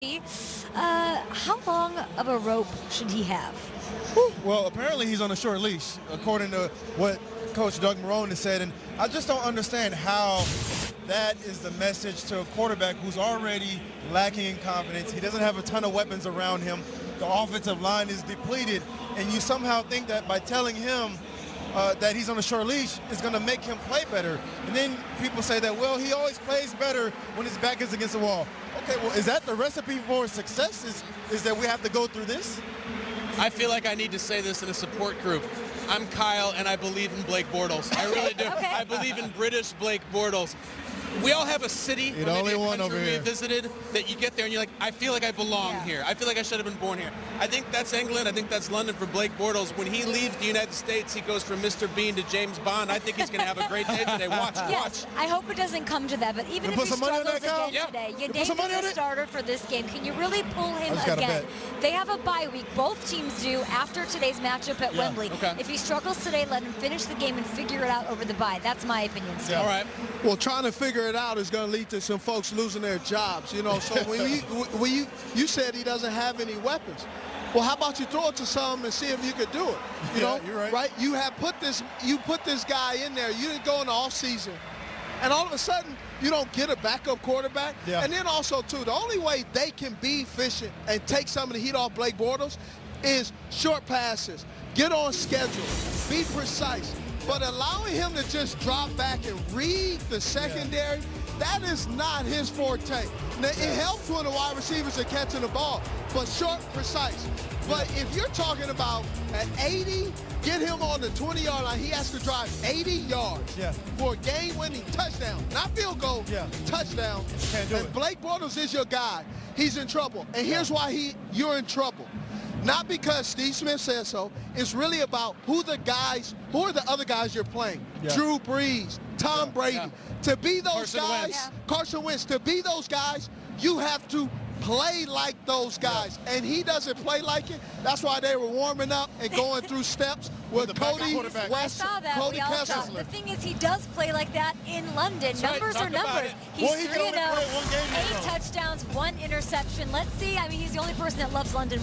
How long of a rope should he have? Well, apparently he's on a short leash, according to what Coach Doug Marrone has said. And I just don't understand how that is the message to a quarterback who's already lacking in confidence. He doesn't have a ton of weapons around him. The offensive line is depleted. And you somehow think that by telling him that he's on a short leash is going to make him play better. And then people say that, well, he always plays better when his back is against the wall. Okay, well, is that the recipe for success, is that we have to go through this? I feel like I need to say this in a support group. I'm Kyle, and I believe in Blake Bortles. I really do. Okay. I believe in British Blake Bortles. We all have a city or maybe a country we visited that you get there and you're like, I feel like I belong here. I feel like I should have been born here. I think that's England. I think that's London for Blake Bortles. When he leaves the United States, he goes from Mr. Bean to James Bond. I think he's going to have a great day today. Watch. I hope it doesn't come to that. But even if he struggles again today, you named him the starter for this game. Can you really pull him again? They have a bye week. Both teams do after today's matchup at Wembley. Okay. If he struggles today, let him finish the game and figure it out over the bye. That's my opinion, Steve. All right. Well, trying to figure it out is going to lead to some folks losing their jobs, you know. So when you said he doesn't have any weapons, well, how about you throw it to some and see if you could do it? You know, you're right. Right? You put this guy in there. You didn't go in the off season, and all of a sudden you don't get a backup quarterback. Yeah. And then also too, the only way they can be efficient and take some of the heat off Blake Bortles is short passes, get on schedule, be precise. But allowing him to just drop back and read the secondary, that is not his forte. Now, it helps when the wide receivers are catching the ball, but short, precise. But if you're talking about at 80, get him on the 20-yard line. He has to drive 80 yards for a game-winning touchdown, not field goal, touchdown. Can't do and it. Blake Bortles is your guy. He's in trouble. And here's why you're in trouble. Not because Steve Smith says so. It's really about who are the other guys you're playing. Drew Brees, Tom Brady. To be those guys, Carson Wentz, to be those guys, you have to play like those guys. And he doesn't play like it. That's why they were warming up and going through steps with Cody West, I saw that. Cody Kessler. The thing is, he does play like that in London. That's numbers right. are numbers. He's 3-0, 8 touchdowns, 1 interception. Let's see. I mean, he's the only person that loves London.